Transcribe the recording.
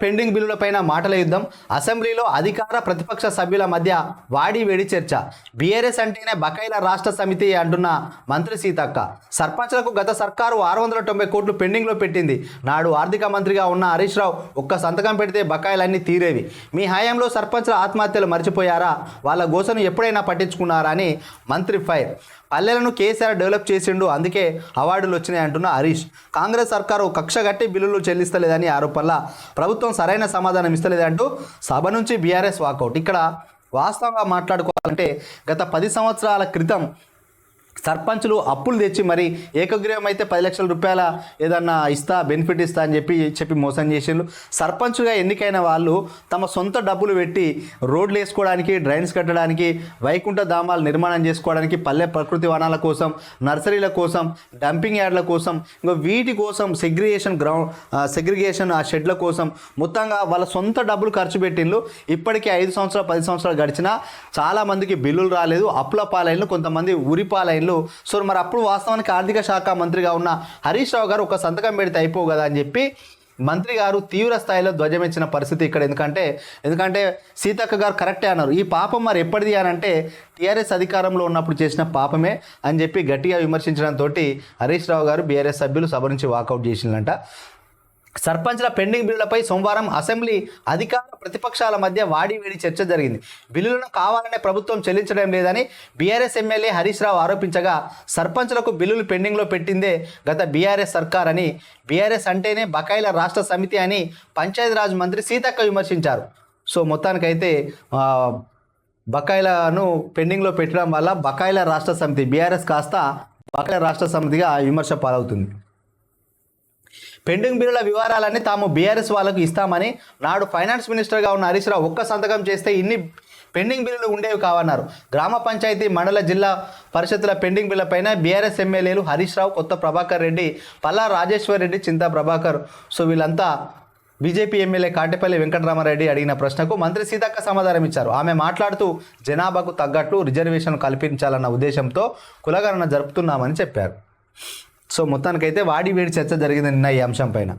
Pending బిల్లులపైన మాటల యుద్ధం. అసెంబ్లీలో అధికార ప్రతిపక్ష సభ్యుల మధ్య వాడి వేడి చర్చ. బీఆర్ఎస్ అంటేనే బకాయిల రాష్ట్ర సమితి అంటున్న మంత్రి సీతక్క. సర్పంచ్లకు గత సర్కారు 690 కోట్లు పెండింగ్లో పెట్టింది. నాడు ఆర్థిక మంత్రిగా ఉన్న హరీష్ రావు ఒక్క సంతకం పెడితే బకాయిలన్నీ తీరేవి. మీ హయాంలో సర్పంచ్ల ఆత్మహత్యలు మర్చిపోయారా? వాళ్ళ గోసను ఎప్పుడైనా పట్టించుకున్నారా అని మంత్రి ఫైర్. పల్లెలను కేసీఆర్ డెవలప్ చేసిండు, అందుకే అవార్డులు వచ్చినాయి అంటున్న హరీష్. కాంగ్రెస్ సర్కారు కక్షగట్టి బిల్లులు చెల్లిస్తలేదని ఆరోపణల ప్రభుత్వం సరైన సమాధానం ఇస్తలేదంటూ సభ నుంచి బీఆర్ఎస్ వాకౌట్. ఇక్కడ వాస్తవంగా మాట్లాడుకోవాలంటే గత 10 సంవత్సరాల క్రితం సర్పంచులు అప్పులు తెచ్చి మరి ఏకగ్రీవం అయితే 10 లక్షల రూపాయల ఏదన్నా ఇస్తా బెనిఫిట్ ఇస్తా అని చెప్పి మోసం చేసిండ్రు. సర్పంచ్గా ఎన్నికైన వాళ్ళు తమ సొంత డబ్బులు పెట్టి రోడ్లు వేసుకోవడానికి, డ్రైన్స్ కట్టడానికి, వైకుంఠ ధామాలు నిర్మాణం చేసుకోవడానికి, పల్లె ప్రకృతి వనాల కోసం, నర్సరీల కోసం, డంపింగ్ యార్డ్ల కోసం, ఇంకా వీటి కోసం సెగ్రిగేషన్ ఆ షెడ్ల కోసం మొత్తంగా వాళ్ళ సొంత డబ్బులు ఖర్చు పెట్టిండ్రు. ఇప్పటికీ 5 సంవత్సరాలు 10 సంవత్సరాలు గడిచినా చాలామందికి బిల్లులు రాలేదు, అప్పుల పాలైన్లు, కొంతమంది ఉరి పాలైన్లు. సో మరి అప్పుడు వాస్తవానికి ఆర్థిక శాఖ మంత్రిగా ఉన్న హరీష్ రావు గారు ఒక సంతకం పెడితే అయిపోవు కదా అని చెప్పి మంత్రి గారు తీవ్ర స్థాయిలో ధ్వజమెచ్చిన పరిస్థితి ఇక్కడ. ఎందుకంటే సీతక్క గారు కరెక్టే అన్నారు. ఈ పాపం మరి ఎప్పటిది అని అంటే టీఆర్ఎస్ అధికారంలో ఉన్నప్పుడు చేసిన పాపమే అని చెప్పి గట్టిగా విమర్శించడంతో హరీష్ రావు గారు బీఆర్ఎస్ సభ్యులు సభ నుంచి వాకౌట్ చేసిందంట. సర్పంచ్ల పెండింగ్ బిల్లులపై సోమవారం అసెంబ్లీ అధికార ప్రతిపక్షాల మధ్య వాడివేడి చర్చ జరిగింది. బిల్లులను కావాలనే ప్రభుత్వం చెల్లించడం లేదని బీఆర్ఎస్ ఎమ్మెల్యే హరీష్ రావు ఆరోపించగా, సర్పంచ్లకు బిల్లులు పెండింగ్లో పెట్టిందే గత బీఆర్ఎస్ సర్కార్ అని, బీఆర్ఎస్ అంటేనే బకాయిల రాష్ట్ర సమితి అని పంచాయతీరాజ్ మంత్రి సీతక్క విమర్శించారు. సో మొత్తానికైతే బకాయిలను పెండింగ్లో పెట్టడం వల్ల బకాయిల రాష్ట్ర సమితి బీఆర్ఎస్ కాస్త బకాయిల రాష్ట్ర సమితిగా విమర్శ పాలవుతుంది. పెండింగ్ బిల్లుల వివరాలన్నీ తాము బీఆర్ఎస్ వాళ్ళకు ఇస్తామని నాడు ఫైనాన్స్ మినిస్టర్గా ఉన్న హరీష్ రావు ఒక్క సంతకం చేస్తే ఇన్ని పెండింగ్ బిల్లులు ఉండేవి కావన్నారు. గ్రామ పంచాయతీ, మండల, జిల్లా పరిషత్తుల పెండింగ్ బిల్లుపైన బీఆర్ఎస్ ఎమ్మెల్యేలు హరీష్ రావు, కొత్త ప్రభాకర్ రెడ్డి, పల్లా రాజేశ్వర్ రెడ్డి, చింతా ప్రభాకర్, సో వీళ్ళంతా బీజేపీ ఎమ్మెల్యే కాటేపల్లి వెంకటరామారెడ్డి అడిగిన ప్రశ్నకు మంత్రి సీతక్క సమాధానం ఇచ్చారు. ఆమె మాట్లాడుతూ జనాభాకు తగ్గట్టు రిజర్వేషన్ కల్పించాలన్న ఉద్దేశంతో కులగణన జరుపుతున్నామని చెప్పారు. సో మొత్తానికైతే వాడి వేడి చర్చ జరిగింది నిన్న ఈ అంశం పైన.